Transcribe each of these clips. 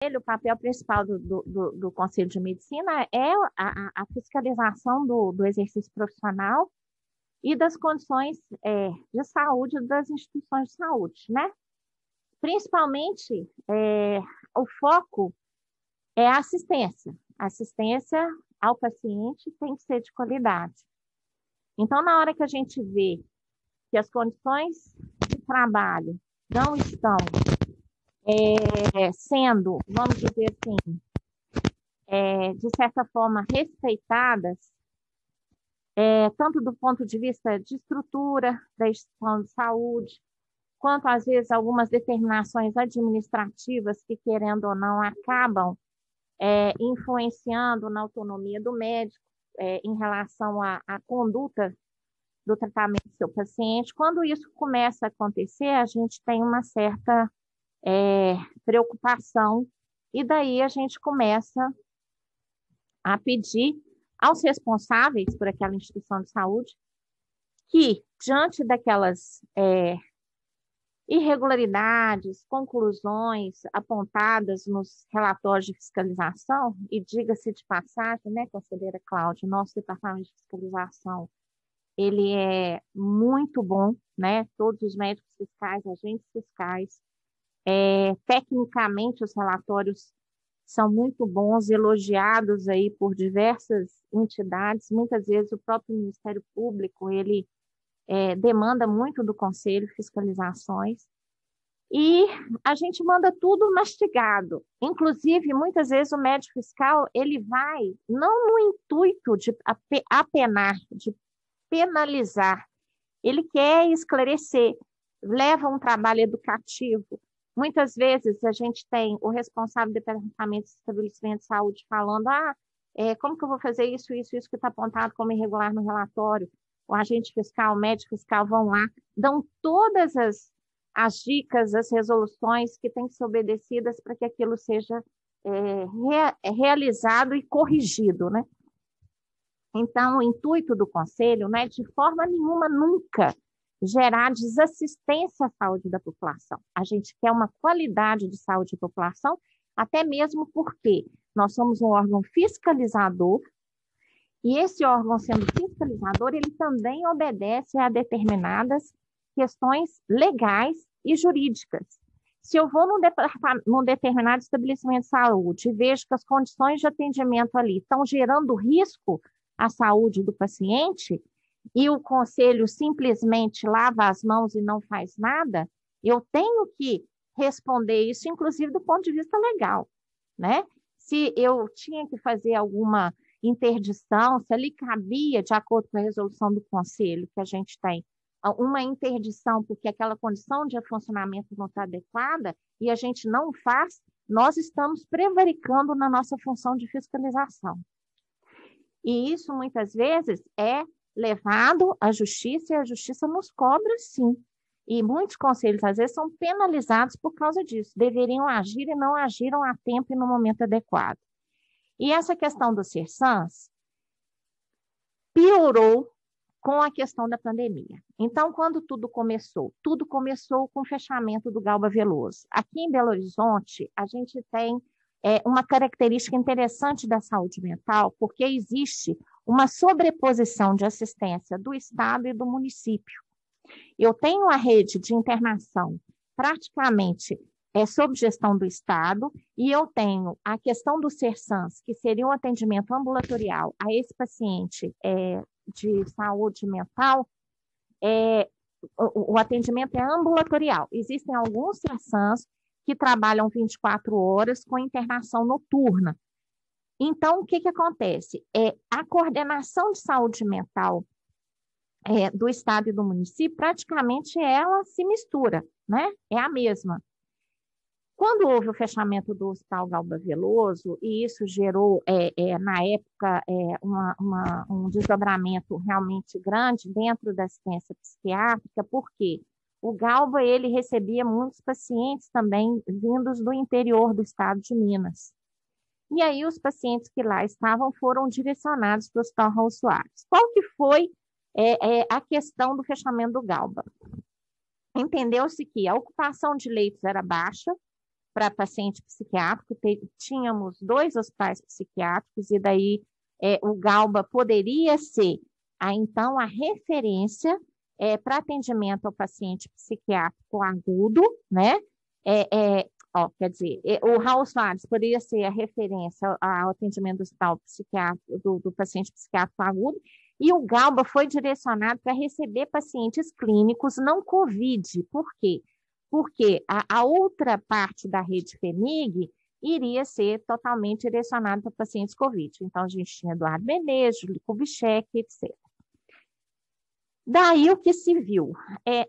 o papel principal do Conselho de Medicina é a fiscalização do exercício profissional e das condições de saúde das instituições de saúde, né? Principalmente, o foco é a assistência. A assistência ao paciente tem que ser de qualidade. Então, na hora que a gente vê que as condições de trabalho não estão sendo, vamos dizer assim, de certa forma, respeitadas, tanto do ponto de vista de estrutura da instituição de saúde, quanto, às vezes, algumas determinações administrativas que, querendo ou não, acabam influenciando na autonomia do médico em relação à conduta do tratamento do seu paciente. Quando isso começa a acontecer, a gente tem uma certa preocupação e daí a gente começa a pedir aos responsáveis por aquela instituição de saúde que, diante daquelas irregularidades, conclusões apontadas nos relatórios de fiscalização, e diga-se de passagem, né, conselheira Cláudia, nosso departamento de fiscalização, ele é muito bom, né, todos os médicos fiscais, agentes fiscais, tecnicamente os relatórios são muito bons, elogiados aí por diversas entidades, muitas vezes o próprio Ministério Público, ele demanda muito do Conselho fiscalizações, e a gente manda tudo mastigado. Inclusive, muitas vezes o médico fiscal, ele vai, não no intuito de apenar, de penalizar, ele quer esclarecer, leva um trabalho educativo. Muitas vezes a gente tem o responsável do departamento de estabelecimento de saúde falando, como que eu vou fazer isso que está apontado como irregular no relatório? O agente fiscal, o médico fiscal vão lá, dão todas as dicas, as resoluções que têm que ser obedecidas para que aquilo seja realizado e corrigido, né? Então, o intuito do Conselho não é de forma nenhuma, nunca, gerar desassistência à saúde da população. A gente quer uma qualidade de saúde da população, até mesmo porque nós somos um órgão fiscalizador, e esse órgão, sendo fiscalizador, ele também obedece a determinadas questões legais e jurídicas. Se eu vou num determinado estabelecimento de saúde e vejo que as condições de atendimento ali estão gerando risco à saúde do paciente, e o conselho simplesmente lava as mãos e não faz nada, eu tenho que responder isso, inclusive do ponto de vista legal, né? Se eu tinha que fazer alguma interdição, se ali cabia, de acordo com a resolução do conselho que a gente tem, uma interdição porque aquela condição de funcionamento não está adequada e a gente não faz, nós estamos prevaricando na nossa função de fiscalização. E isso, muitas vezes, é levado à justiça e a justiça nos cobra, sim. E muitos conselhos, às vezes, são penalizados por causa disso. Deveriam agir e não agiram a tempo e no momento adequado. E essa questão do CERSANS piorou com a questão da pandemia. Então, quando tudo começou com o fechamento do Galba Veloso. Aqui em Belo Horizonte, a gente tem uma característica interessante da saúde mental, porque existe uma sobreposição de assistência do Estado e do município. Eu tenho a rede de internação praticamente sob gestão do Estado, e eu tenho a questão do CERSANS, que seria um atendimento ambulatorial a esse paciente de saúde mental, o atendimento é ambulatorial. Existem alguns CERSANS que trabalham 24 horas com internação noturna. Então, o que acontece? A coordenação de saúde mental do Estado e do município, praticamente ela se mistura, né? É a mesma. Quando houve o fechamento do Hospital Galba Veloso, e isso gerou, na época, um desdobramento realmente grande dentro da assistência psiquiátrica, porque o Galba, ele recebia muitos pacientes também vindos do interior do estado de Minas. E aí os pacientes que lá estavam foram direcionados para o Hospital Raul Soares. Qual que foi a questão do fechamento do Galba? Entendeu-se que a ocupação de leitos era baixa, para paciente psiquiátrico, tínhamos 2 hospitais psiquiátricos, e daí o Galba poderia ser, então, a referência para atendimento ao paciente psiquiátrico agudo, né? Quer dizer, o Raul Soares poderia ser a referência ao atendimento do hospital psiquiátrico, do paciente psiquiátrico agudo, e o Galba foi direcionado para receber pacientes clínicos não COVID. Por quê? Porque a outra parte da rede FHEMIG iria ser totalmente direcionada para pacientes COVID. Então, a gente tinha Eduardo Menezes, Júlio Kubitschek, etc. Daí o que se viu?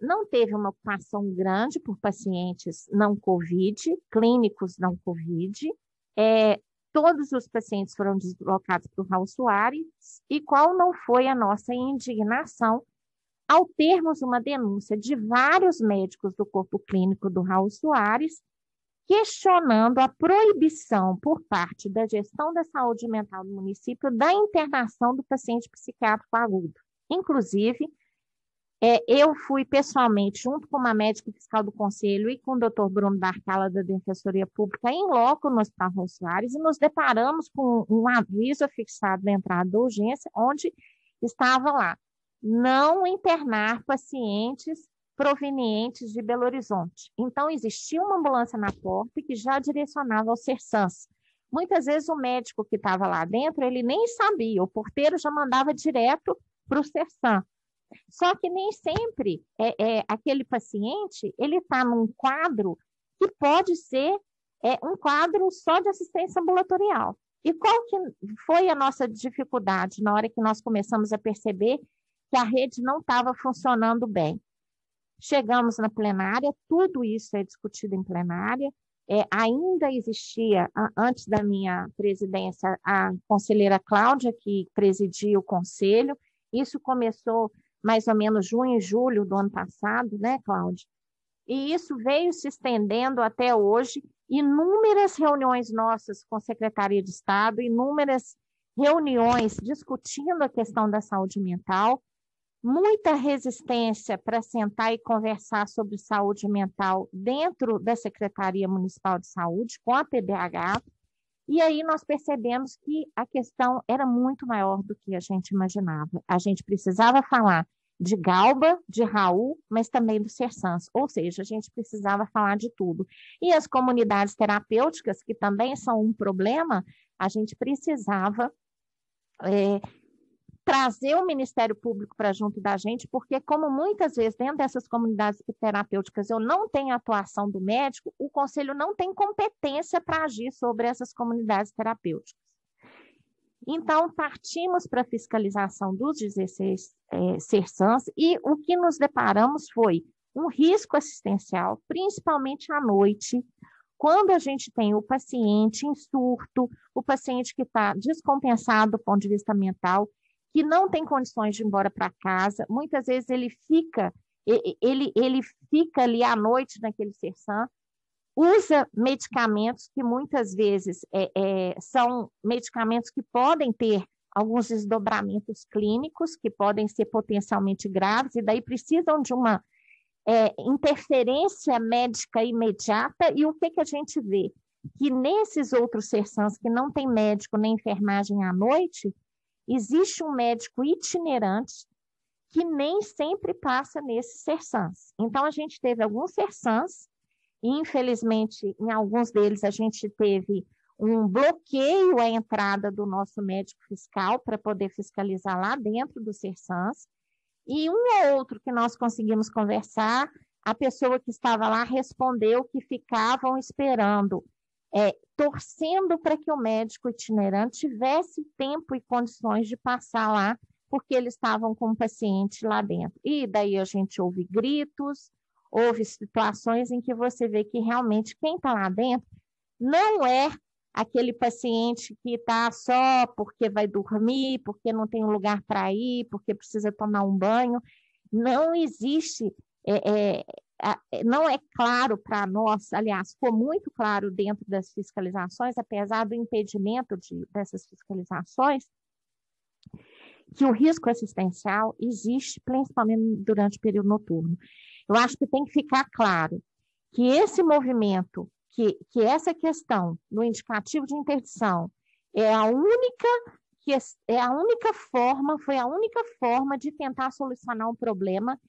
Não teve uma ocupação grande por pacientes não COVID, clínicos não COVID. Todos os pacientes foram deslocados para o Raul Soares. E qual não foi a nossa indignação ao termos uma denúncia de vários médicos do corpo clínico do Raul Soares, questionando a proibição por parte da gestão da saúde mental do município da internação do paciente psiquiátrico agudo. Inclusive, eu fui pessoalmente, junto com uma médica fiscal do Conselho e com o Dr. Bruno Barcala, da Defensoria Pública, em loco no Hospital Raul Soares, e nos deparamos com um aviso afixado na entrada da urgência, onde estava lá: não internar pacientes provenientes de Belo Horizonte. Então, existia uma ambulância na porta que já direcionava ao Sersans. Muitas vezes o médico que estava lá dentro, ele nem sabia, o porteiro já mandava direto para o Sersans. Só que nem sempre aquele paciente ele está num quadro que pode ser um quadro só de assistência ambulatorial. E qual que foi a nossa dificuldade na hora que nós começamos a perceber que a rede não estava funcionando bem? Chegamos na plenária, tudo isso é discutido em plenária. Ainda existia, antes da minha presidência, a conselheira Cláudia, que presidia o conselho. Isso começou mais ou menos junho e julho do ano passado, né, Cláudia? E isso veio se estendendo até hoje. Inúmeras reuniões nossas com a Secretaria de Estado, inúmeras reuniões discutindo a questão da saúde mental, muita resistência para sentar e conversar sobre saúde mental dentro da Secretaria Municipal de Saúde, com a PBH, e aí nós percebemos que a questão era muito maior do que a gente imaginava. A gente precisava falar de Galba, de Raul, mas também do Sersans, ou seja, a gente precisava falar de tudo. E as comunidades terapêuticas, que também são um problema, a gente precisava trazer o Ministério Público para junto da gente, porque como muitas vezes dentro dessas comunidades terapêuticas eu não tenho atuação do médico, o Conselho não tem competência para agir sobre essas comunidades terapêuticas. Então, partimos para a fiscalização dos 16 Sersans, e o que nos deparamos foi um risco assistencial, principalmente à noite, quando a gente tem o paciente em surto, o paciente que está descompensado do ponto de vista mental, que não tem condições de ir embora para casa. Muitas vezes ele fica ali à noite naquele Sersan, usa medicamentos que muitas vezes são medicamentos que podem ter alguns desdobramentos clínicos, que podem ser potencialmente graves, e daí precisam de uma interferência médica imediata. E o que a gente vê? Que nesses outros Sersans que não tem médico nem enfermagem à noite, existe um médico itinerante que nem sempre passa nesses Sersans. Então, a gente teve alguns Sersans, e infelizmente, em alguns deles, a gente teve um bloqueio à entrada do nosso médico fiscal para poder fiscalizar lá dentro do Sersans, e um ou outro que nós conseguimos conversar, a pessoa que estava lá respondeu que ficavam esperando, torcendo para que o médico itinerante tivesse tempo e condições de passar lá, porque eles estavam com um paciente lá dentro. E daí a gente ouve gritos, houve situações em que você vê que realmente quem está lá dentro não é aquele paciente que está só porque vai dormir, porque não tem um lugar para ir, porque precisa tomar um banho. Não existe, não é claro para nós, aliás, ficou muito claro dentro das fiscalizações, apesar do impedimento dessas fiscalizações, que o risco assistencial existe principalmente durante o período noturno. Eu acho que tem que ficar claro que esse movimento que essa questão do indicativo de interdição é a única forma de tentar solucionar um problema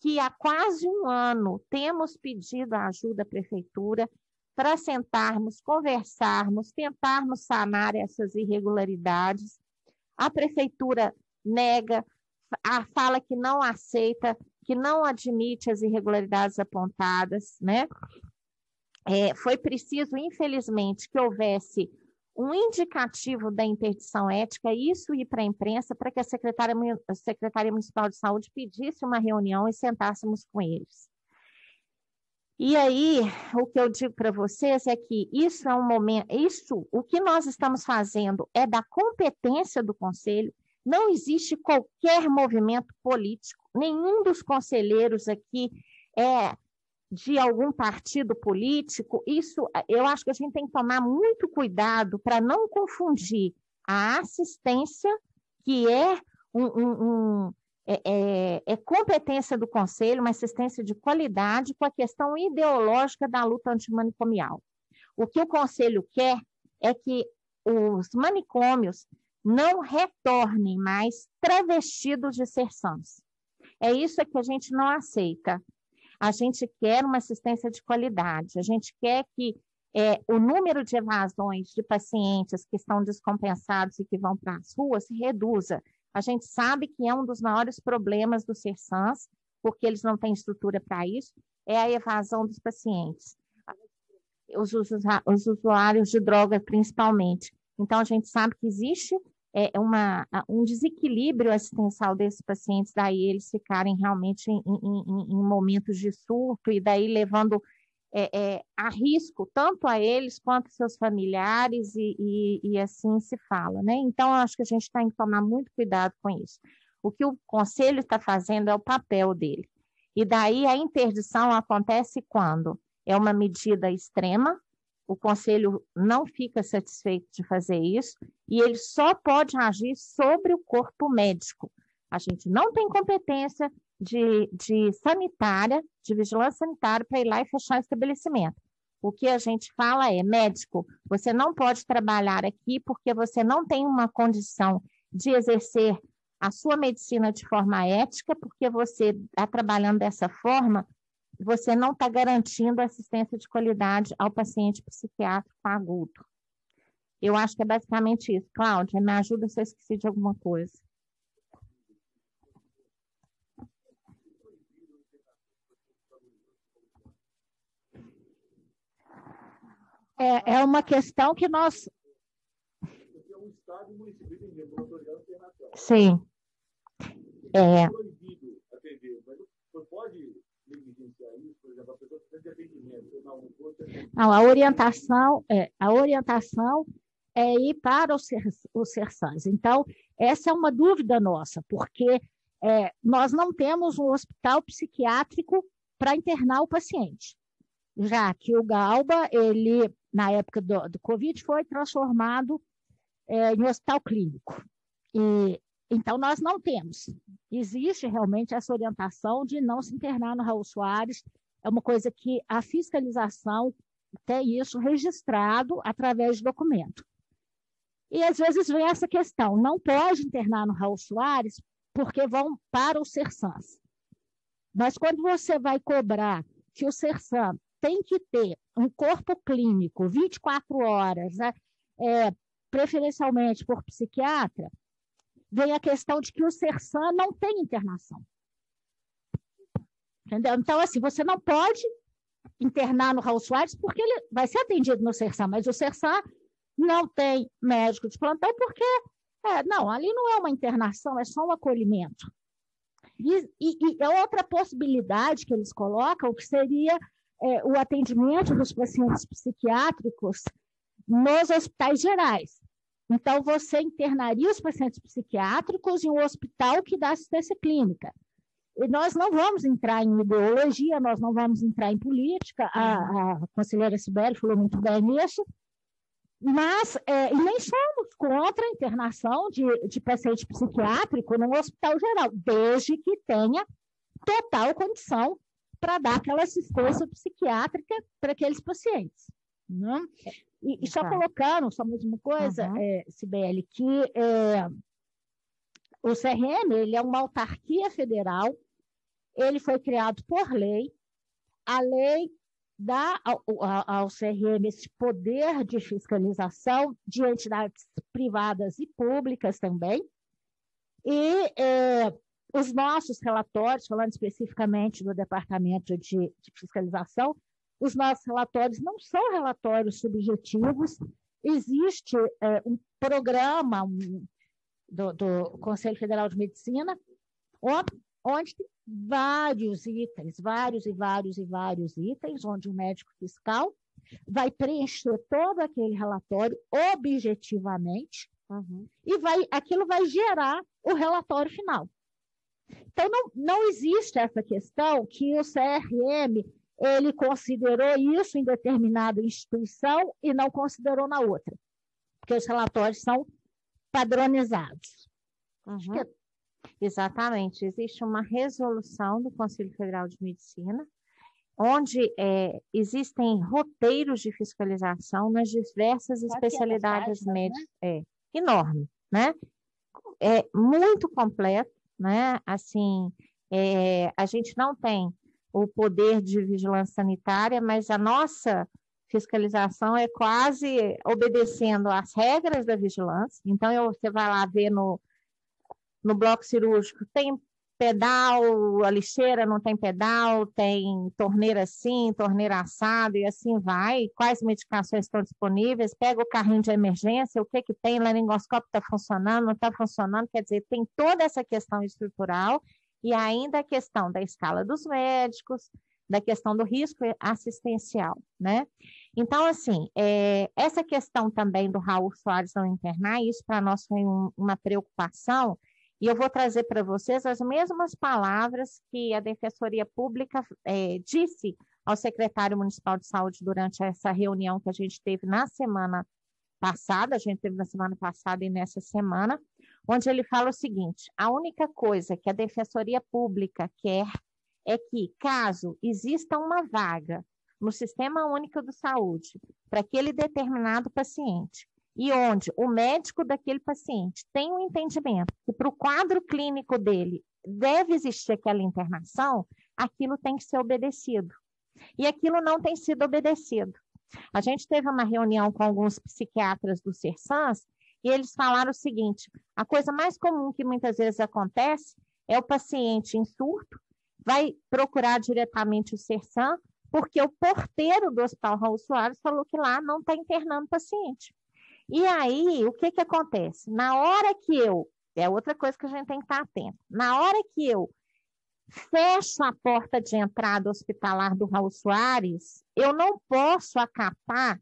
que há quase um ano temos pedido a ajuda da prefeitura para sentarmos, conversarmos, tentarmos sanar essas irregularidades. A prefeitura nega, fala que não aceita, que não admite as irregularidades apontadas, né? Foi preciso, infelizmente, que houvesse um indicativo da interdição ética, isso ir para a imprensa, para que a Secretaria Municipal de Saúde pedisse uma reunião e sentássemos com eles. E aí, o que eu digo para vocês é que isso é um momento, o que nós estamos fazendo é da competência do Conselho, não existe qualquer movimento político, nenhum dos conselheiros aqui é de algum partido político. Isso, eu acho que a gente tem que tomar muito cuidado para não confundir a assistência, que é competência do Conselho, uma assistência de qualidade, com a questão ideológica da luta antimanicomial. O que o Conselho quer é que os manicômios não retornem mais travestidos de serçãs. É isso que a gente não aceita. A gente quer uma assistência de qualidade, a gente quer que o número de evasões de pacientes que estão descompensados e que vão para as ruas se reduza. A gente sabe que é um dos maiores problemas do Serçans, porque eles não têm estrutura para isso, é a evasão dos pacientes, os usuários de drogas principalmente. Então, a gente sabe que existe um desequilíbrio assistencial desses pacientes, daí eles ficarem realmente em momentos de surto e daí levando a risco tanto a eles quanto aos seus familiares e assim se fala, né? Então, eu acho que a gente tem que tomar muito cuidado com isso. O que o Conselho está fazendo é o papel dele. E daí a interdição acontece quando é uma medida extrema, o Conselho não fica satisfeito de fazer isso, e ele só pode agir sobre o corpo médico. A gente não tem competência de sanitária, de vigilância sanitária, para ir lá e fechar o estabelecimento. O que a gente fala é, médico, você não pode trabalhar aqui porque você não tem uma condição de exercer a sua medicina de forma ética, porque você está trabalhando dessa forma, você não está garantindo assistência de qualidade ao paciente psiquiátrico agudo. Eu acho que é basicamente isso. Cláudia, me ajuda se eu esqueci de alguma coisa. É uma questão que nós... Sim. Não, a orientação é ir para os Serçans. Então, essa é uma dúvida nossa, porque nós não temos um hospital psiquiátrico para internar o paciente, já que o Galba, ele, na época do Covid, foi transformado em hospital clínico. Então, nós não temos. Existe realmente essa orientação de não se internar no Raul Soares, é uma coisa que a fiscalização tem isso registrado através de documento. E, às vezes, vem essa questão, não pode internar no Raul Soares porque vão para o Serçans. Mas quando você vai cobrar que o Serçan tem que ter um corpo clínico 24 horas, né, preferencialmente por psiquiatra, vem a questão de que o Serçan não tem internação. Entendeu? Então, assim, você não pode internar no Raul Soares porque ele vai ser atendido no Serçan, mas o Serçan não tem médico de plantão porque, não, ali não é uma internação, é só um acolhimento. E a outra possibilidade que eles colocam que seria o atendimento dos pacientes psiquiátricos nos hospitais gerais. Então, você internaria os pacientes psiquiátricos em um hospital que dá assistência clínica. E nós não vamos entrar em ideologia, nós não vamos entrar em política, a conselheira Sibeli falou muito bem nisso, mas nem somos contra a internação de paciente psiquiátrico num hospital geral, desde que tenha total condição para dar aquela assistência psiquiátrica para aqueles pacientes. né? E só colocando, só mais uma coisa, Cibele, que o CRM, ele é uma autarquia federal, ele foi criado por lei, a lei dá ao CRM esse poder de fiscalização de entidades privadas e públicas também, e os nossos relatórios, falando especificamente do Departamento de Fiscalização, os nossos relatórios não são relatórios subjetivos, existe um programa do Conselho Federal de Medicina, onde tem vários itens, vários itens, onde o médico fiscal vai preencher todo aquele relatório objetivamente, e aquilo vai gerar o relatório final. Então, não existe essa questão que o CRM ele considerou isso em determinada instituição e não considerou na outra, porque os relatórios são padronizados. Exatamente. Existe uma resolução do Conselho Federal de Medicina, onde existem roteiros de fiscalização nas diversas especialidades médicas. Enorme, né? É muito completo, né? Assim, a gente não tem o poder de vigilância sanitária, mas a nossa fiscalização é quase obedecendo às regras da vigilância. Então, você vai lá ver no bloco cirúrgico, tem pedal, a lixeira não tem pedal, tem torneira assim, torneira assado, e assim vai. Quais medicações estão disponíveis? Pega o carrinho de emergência, o que tem, o laringoscópio está funcionando, não está funcionando, quer dizer, tem toda essa questão estrutural e ainda a questão da escala dos médicos, da questão do risco assistencial, né? Então, assim, essa questão também do Raul Soares não internar, isso para nós foi uma preocupação, e eu vou trazer para vocês as mesmas palavras que a Defensoria Pública disse ao secretário municipal de saúde durante essa reunião que a gente teve na semana passada, e nessa semana, onde ele fala o seguinte: a única coisa que a Defensoria Pública quer é que, caso exista uma vaga no Sistema Único de Saúde para aquele determinado paciente, e onde o médico daquele paciente tem um entendimento que para o quadro clínico dele deve existir aquela internação, aquilo tem que ser obedecido. E aquilo não tem sido obedecido. A gente teve uma reunião com alguns psiquiatras do CERSANS e eles falaram o seguinte: a coisa mais comum que muitas vezes acontece é o paciente em surto, vai procurar diretamente o CERSAM, porque o porteiro do Hospital Raul Soares falou que lá não está internando paciente. E aí, o que acontece? Na hora que é outra coisa que a gente tem que estar atento, na hora que eu fecho a porta de entrada hospitalar do Raul Soares, eu não posso acatar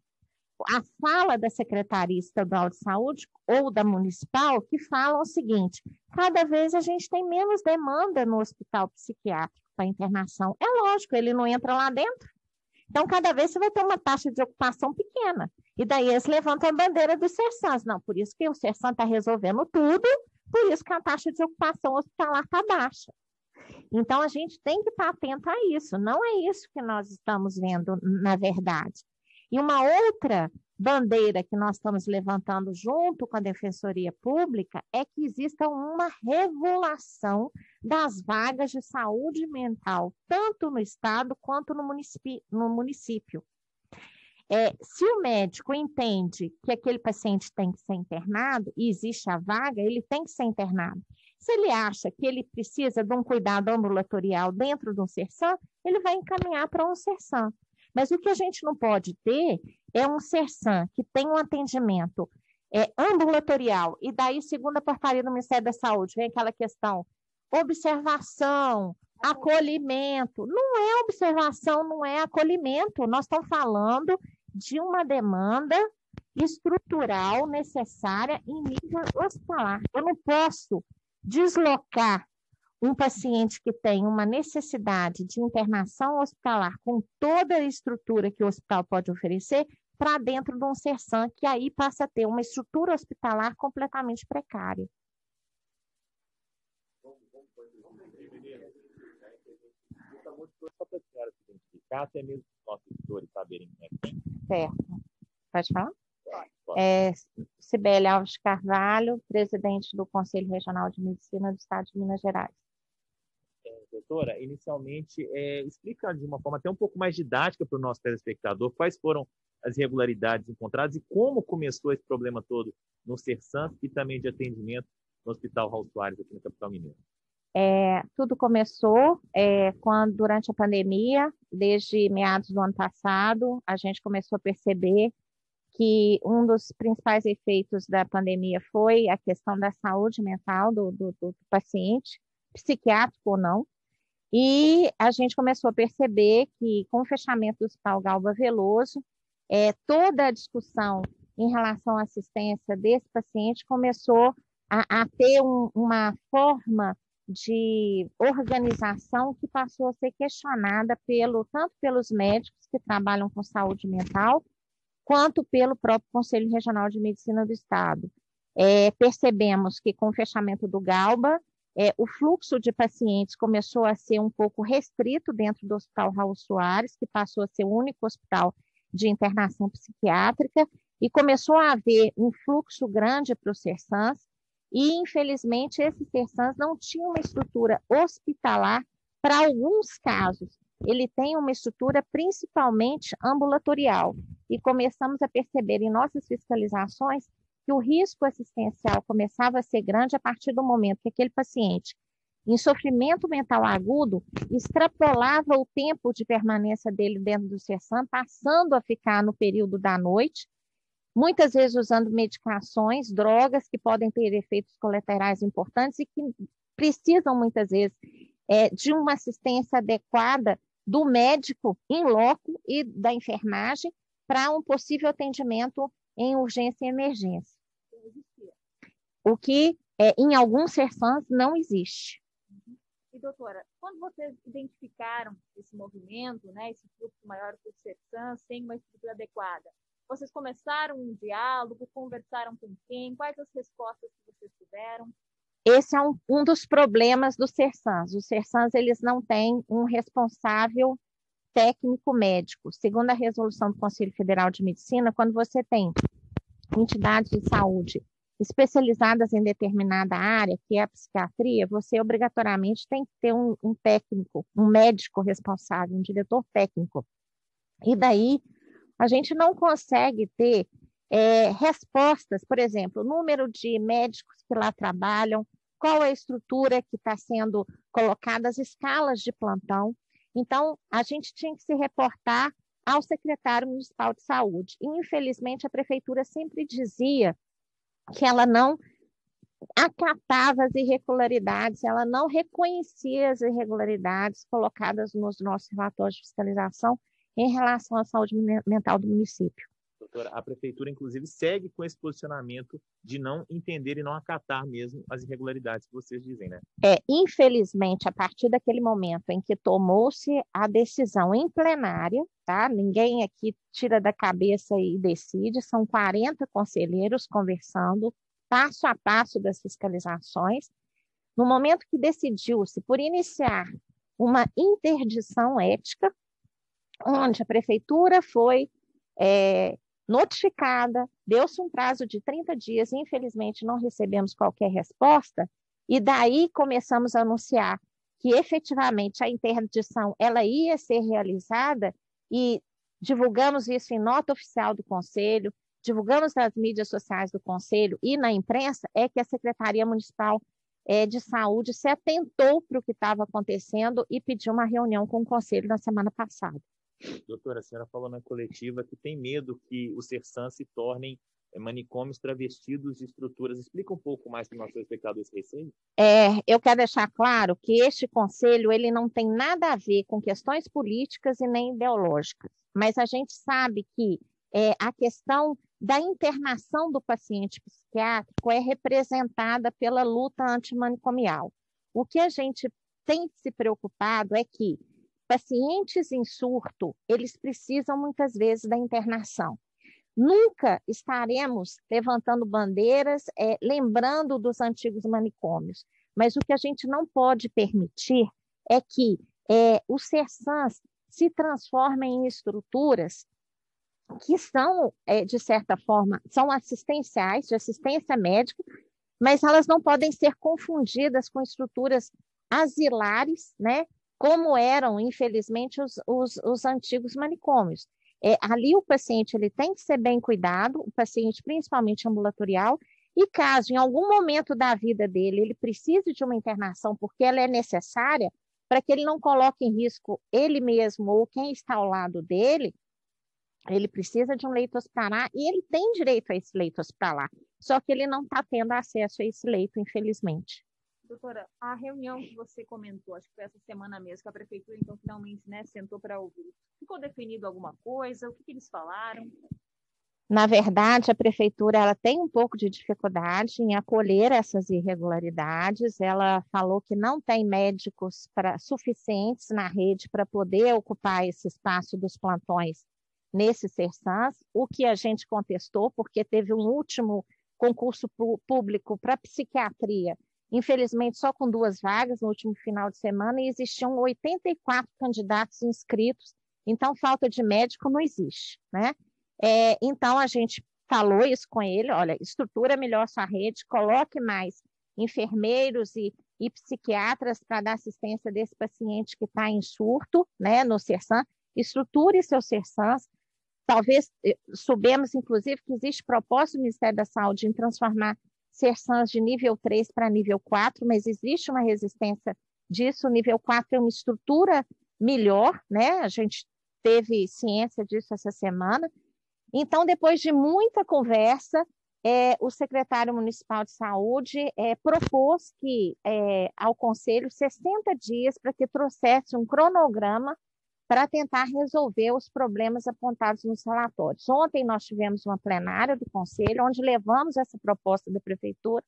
a fala da Secretaria Estadual de Saúde ou da Municipal, que falam o seguinte: cada vez a gente tem menos demanda no hospital psiquiátrico para internação. É lógico, ele não entra lá dentro. Então, cada vez você vai ter uma taxa de ocupação pequena. E daí eles levantam a bandeira do CERSANS. Não, por isso que o CERSAN está resolvendo tudo, por isso que a taxa de ocupação hospitalar está baixa. Então, a gente tem que estar atento a isso. Não é isso que nós estamos vendo, na verdade. E uma outra bandeira que nós estamos levantando junto com a Defensoria Pública é que exista uma regulação das vagas de saúde mental, tanto no Estado quanto no município. Se o médico entende que aquele paciente tem que ser internado e existe a vaga, ele tem que ser internado. Se ele acha que ele precisa de um cuidado ambulatorial dentro de um CERSAM, ele vai encaminhar para um CERSAM. Mas o que a gente não pode ter é um CERSAM que tem um atendimento ambulatorial, e daí, segundo a portaria do Ministério da Saúde, vem aquela questão, observação, acolhimento. Não é observação, não é acolhimento. Nós estamos falando de uma demanda estrutural necessária em nível hospitalar. Eu não posso deslocar um paciente que tem uma necessidade de internação hospitalar com toda a estrutura que o hospital pode oferecer para dentro de um CERSAM, que aí passa a ter uma estrutura hospitalar completamente precária. Só para a senhora se identificar, até mesmo os nossos editores saberem quem é quem. Certo. Pode falar? Pode. Cibele Alves Carvalho, presidente do Conselho Regional de Medicina do Estado de Minas Gerais. Doutora, inicialmente, explica de uma forma até um pouco mais didática para o nosso telespectador quais foram as irregularidades encontradas e como começou esse problema todo no Sersan e também de atendimento no Hospital Raul Soares, aqui na capital mineira. Tudo começou durante a pandemia, desde meados do ano passado, a gente começou a perceber que um dos principais efeitos da pandemia foi a questão da saúde mental do paciente, psiquiátrico ou não, e a gente começou a perceber que, com o fechamento do Hospital Galba Veloso, toda a discussão em relação à assistência desse paciente começou a ter uma forma de organização que passou a ser questionada tanto pelos médicos que trabalham com saúde mental, quanto pelo próprio Conselho Regional de Medicina do Estado. Percebemos que, com o fechamento do Galba, o fluxo de pacientes começou a ser um pouco restrito dentro do Hospital Raul Soares, que passou a ser o único hospital de internação psiquiátrica, e começou a haver um fluxo grande para os Sersans, e, infelizmente, esses Sersans não tinham uma estrutura hospitalar para alguns casos. Ele tem uma estrutura principalmente ambulatorial, e começamos a perceber em nossas fiscalizações que o risco assistencial começava a ser grande a partir do momento que aquele paciente, em sofrimento mental agudo, extrapolava o tempo de permanência dele dentro do Sersan, passando a ficar no período da noite, muitas vezes usando medicações, drogas que podem ter efeitos colaterais importantes e que precisam, muitas vezes, de uma assistência adequada do médico em loco e da enfermagem para um possível atendimento em urgência e emergência. O que, em alguns Sersans, não existe. E, doutora, quando vocês identificaram esse movimento, né, esse fluxo maior do Sersan, sem uma estrutura adequada, vocês começaram um diálogo, conversaram com quem? Quais as respostas que vocês tiveram? Esse é um dos problemas dos Sersans. Os Sersans, eles não têm um responsável técnico médico. Segundo a resolução do Conselho Federal de Medicina, quando você tem entidades de saúde especializadas em determinada área, que é a psiquiatria, você obrigatoriamente tem que ter um técnico, um médico responsável, um diretor técnico. E daí, a gente não consegue ter respostas, por exemplo, o número de médicos que lá trabalham, qual é a estrutura que está sendo colocada, as escalas de plantão. Então, a gente tinha que se reportar ao secretário municipal de saúde. E, infelizmente, a prefeitura sempre dizia que ela não acatava as irregularidades, ela não reconhecia as irregularidades colocadas nos nossos relatórios de fiscalização em relação à saúde mental do município. Doutora, a prefeitura, inclusive, segue com esse posicionamento de não entender e não acatar mesmo as irregularidades que vocês dizem, né? Infelizmente, a partir daquele momento em que tomou-se a decisão em plenária, tá? Ninguém aqui tira da cabeça e decide, são 40 conselheiros conversando passo a passo das fiscalizações. No momento que decidiu-se por iniciar uma interdição ética, onde a prefeitura foi notificada, deu-se um prazo de 30 dias, e infelizmente não recebemos qualquer resposta, e daí começamos a anunciar que efetivamente a interdição ela ia ser realizada, e divulgamos isso em nota oficial do Conselho, divulgamos nas mídias sociais do Conselho e na imprensa, que a Secretaria Municipal de Saúde se atentou para o que estava acontecendo e pediu uma reunião com o Conselho na semana passada. Doutora, a senhora falou na coletiva que tem medo que os Sersans se tornem manicômios travestidos de estruturas. Explica um pouco mais para o nosso espectador esse receio. Eu quero deixar claro que este conselho ele não tem nada a ver com questões políticas e nem ideológicas, mas a gente sabe que a questão da internação do paciente psiquiátrico é representada pela luta antimanicomial. O que a gente tem se preocupado é que pacientes em surto, eles precisam muitas vezes da internação. Nunca estaremos levantando bandeiras, lembrando dos antigos manicômios, mas o que a gente não pode permitir é que os CERSANs se transformam em estruturas que são, de certa forma, são assistenciais, de assistência médica, mas elas não podem ser confundidas com estruturas asilares, né? Como eram, infelizmente, os antigos manicômios. Ali o paciente ele tem que ser bem cuidado, o paciente principalmente ambulatorial, e caso em algum momento da vida dele ele precise de uma internação porque ela é necessária, para que ele não coloque em risco ele mesmo ou quem está ao lado dele, ele precisa de um leito hospitalar e ele tem direito a esse leito hospitalar, só que ele não está tendo acesso a esse leito, infelizmente. Doutora, a reunião que você comentou, acho que foi essa semana mesmo, que a prefeitura, então, finalmente, né, sentou para ouvir. Ficou definido alguma coisa? O que eles falaram? Na verdade, a prefeitura ela tem um pouco de dificuldade em acolher essas irregularidades. Ela falou que não tem médicos suficientes na rede para poder ocupar esse espaço dos plantões nesses CERSANs, o que a gente contestou, porque teve um último concurso público para psiquiatria, infelizmente só com 2 vagas no último final de semana, e existiam 84 candidatos inscritos, então falta de médico não existe, né? Então, a gente falou isso com ele, olha, estrutura melhor sua rede, coloque mais enfermeiros e psiquiatras para dar assistência desse paciente que está em surto, né, no CERSAN, estruture seus CERSANs, talvez soubemos, inclusive, que existe propósito do Ministério da Saúde em transformar CERSANs de nível 3 para nível 4, mas existe uma resistência disso, o nível 4 é uma estrutura melhor, né, a gente teve ciência disso essa semana. Então, depois de muita conversa, o secretário municipal de saúde propôs ao Conselho 60 dias para que trouxesse um cronograma para tentar resolver os problemas apontados nos relatórios. Ontem nós tivemos uma plenária do Conselho, onde levamos essa proposta da Prefeitura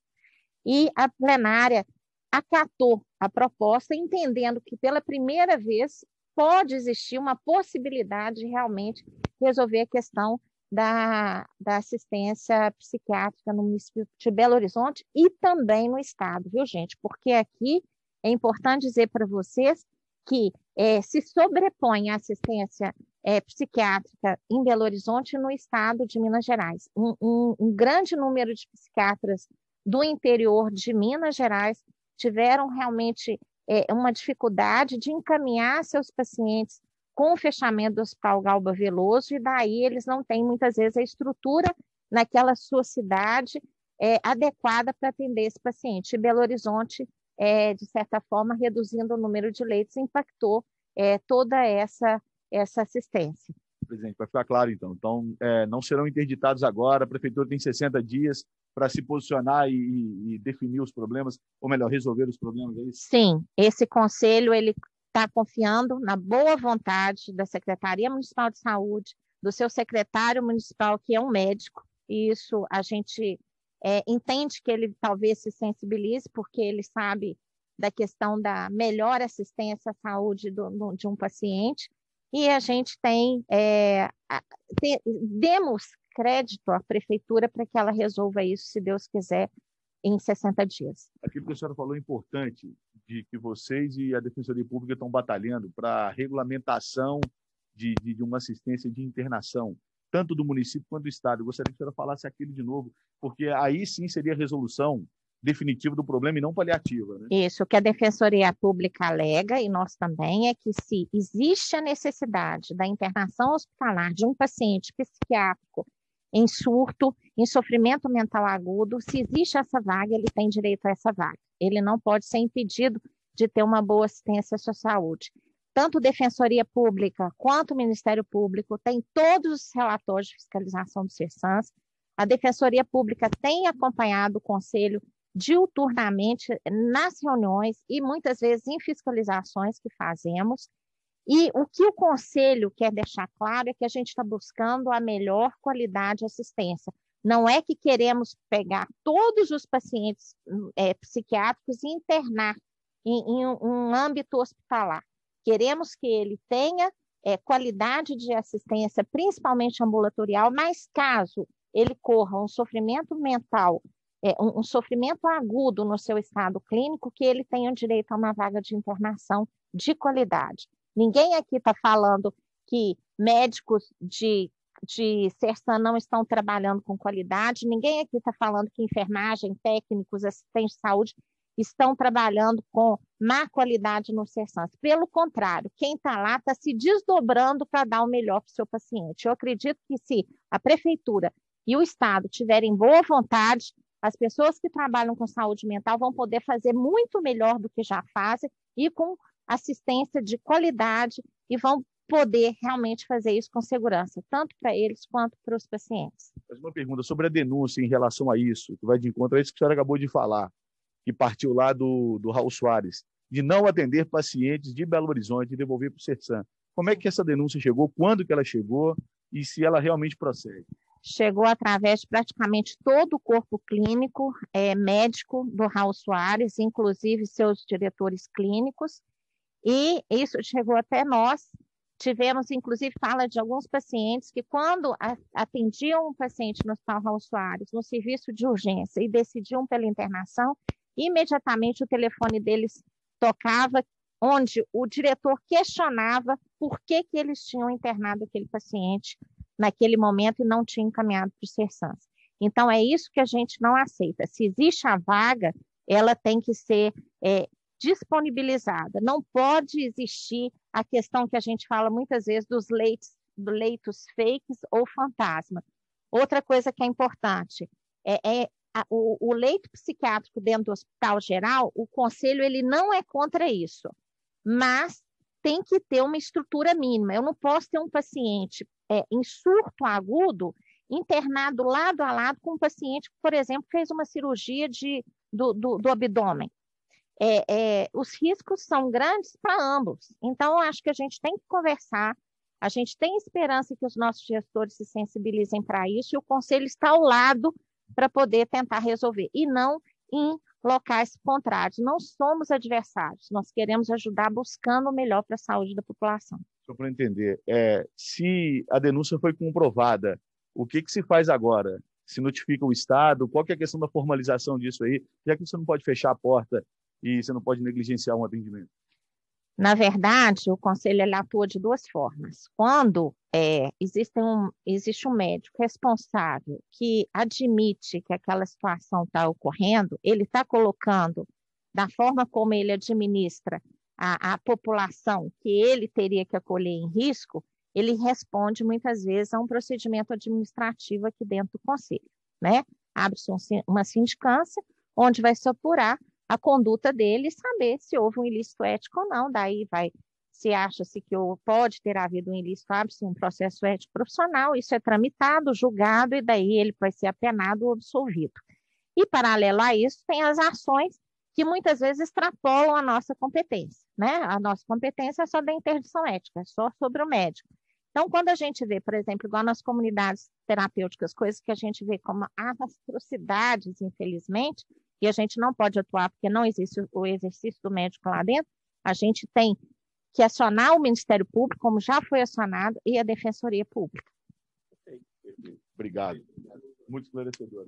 e a plenária acatou a proposta, entendendo que pela primeira vez pode existir uma possibilidade de realmente resolver a questão da assistência psiquiátrica no município de Belo Horizonte e também no estado, viu, gente? Porque aqui é importante dizer para vocês que se sobrepõe a assistência psiquiátrica em Belo Horizonte e no estado de Minas Gerais. Um grande número de psiquiatras do interior de Minas Gerais tiveram realmente uma dificuldade de encaminhar seus pacientes com o fechamento do Hospital Galba Veloso, e daí eles não têm, muitas vezes, a estrutura naquela sua cidade adequada para atender esse paciente. E Belo Horizonte, de certa forma, reduzindo o número de leitos, impactou toda essa assistência. Presidente, vai ficar claro, então. Então, não serão interditados agora, a Prefeitura tem 60 dias para se posicionar e definir os problemas, ou melhor, resolver os problemas. É isso? Sim, esse conselho, ele está confiando na boa vontade da Secretaria Municipal de Saúde, do seu secretário municipal, que é um médico, e isso a gente entende que ele talvez se sensibilize, porque ele sabe da questão da melhor assistência à saúde de um paciente, e a gente demos crédito à Prefeitura para que ela resolva isso, se Deus quiser, em 60 dias. Aquilo que a senhora falou é importante, de que vocês e a Defensoria Pública estão batalhando para a regulamentação de uma assistência de internação, tanto do município quanto do Estado. Eu gostaria que a senhora falasse aquilo de novo, porque aí sim seria a resolução definitiva do problema e não paliativa, né? Isso, o que a Defensoria Pública alega, e nós também, é que se existe a necessidade da internação hospitalar de um paciente psiquiátrico em surto, em sofrimento mental agudo, se existe essa vaga, ele tem direito a essa vaga. Ele não pode ser impedido de ter uma boa assistência à sua saúde. Tanto Defensoria Pública quanto o Ministério Público tem todos os relatórios de fiscalização dos CERSANs. A Defensoria Pública tem acompanhado o Conselho diuturnamente nas reuniões e muitas vezes em fiscalizações que fazemos. E o que o Conselho quer deixar claro é que a gente está buscando a melhor qualidade de assistência. Não é que queremos pegar todos os pacientes psiquiátricos e internar em um âmbito hospitalar. Queremos que ele tenha qualidade de assistência, principalmente ambulatorial, mas caso ele corra um sofrimento mental, um sofrimento agudo no seu estado clínico, que ele tenha direito a uma vaga de internação de qualidade. Ninguém aqui está falando que médicos de Sersan não estão trabalhando com qualidade, ninguém aqui está falando que enfermagem, técnicos, assistentes de saúde estão trabalhando com má qualidade no Sersan. Pelo contrário, quem está lá está se desdobrando para dar o melhor para o seu paciente. Eu acredito que se a prefeitura e o Estado tiverem boa vontade, as pessoas que trabalham com saúde mental vão poder fazer muito melhor do que já fazem e com assistência de qualidade e vão poder realmente fazer isso com segurança, tanto para eles quanto para os pacientes. Mais uma pergunta sobre a denúncia em relação a isso, que vai de encontro a isso que a senhora acabou de falar, que partiu lá do Raul Soares, de não atender pacientes de Belo Horizonte e devolver para o Sersan. Como é que essa denúncia chegou, quando que ela chegou e se ela realmente procede? Chegou através de praticamente todo o corpo clínico, médico do Raul Soares, inclusive seus diretores clínicos, e isso chegou até nós. Tivemos, inclusive, fala de alguns pacientes que, quando atendiam um paciente no Hospital Raul Soares, no serviço de urgência, e decidiam pela internação, imediatamente o telefone deles tocava, onde o diretor questionava por que eles tinham internado aquele paciente naquele momento e não tinham encaminhado para o Sersan. Então, é isso que a gente não aceita. Se existe a vaga, ela tem que ser disponibilizada. Não pode existir a questão que a gente fala muitas vezes dos leitos fakes ou fantasma. Outra coisa que é importante o leito psiquiátrico dentro do hospital geral, o conselho ele não é contra isso, mas tem que ter uma estrutura mínima. Eu não posso ter um paciente em surto agudo internado lado a lado com um paciente que, por exemplo, fez uma cirurgia do abdômen. Os riscos são grandes para ambos. Então, eu acho que a gente tem que conversar, a gente tem esperança que os nossos gestores se sensibilizem para isso e o conselho está ao lado para poder tentar resolver, e não em locais contrários. Não somos adversários, nós queremos ajudar buscando o melhor para a saúde da população. Só para entender, se a denúncia foi comprovada, o que se faz agora? Se notifica o Estado? Qual que é a questão da formalização disso aí? Já que você não pode fechar a porta e você não pode negligenciar um atendimento. Na verdade, o conselho ele atua de duas formas. Quando existe um médico responsável que admite que aquela situação está ocorrendo, ele está colocando, da forma como ele administra a população que ele teria que acolher em risco, ele responde muitas vezes a um procedimento administrativo aqui dentro do conselho, né? Abre-se uma sindicância, onde vai se apurar a conduta dele e saber se houve um ilícito ético ou não. Daí se acha-se que pode ter havido um ilícito, abre-se um processo ético profissional, isso é tramitado, julgado, e daí ele vai ser apenado ou absolvido. E, paralelo a isso, tem as ações que muitas vezes extrapolam a nossa competência, né? A nossa competência é só da interdição ética, é só sobre o médico. Então, quando a gente vê, por exemplo, igual nas comunidades terapêuticas, coisas que a gente vê como atrocidades, infelizmente, e a gente não pode atuar porque não existe o exercício do médico lá dentro, a gente tem que acionar o Ministério Público, como já foi acionado, e a Defensoria Pública. Obrigado. Muito esclarecedor.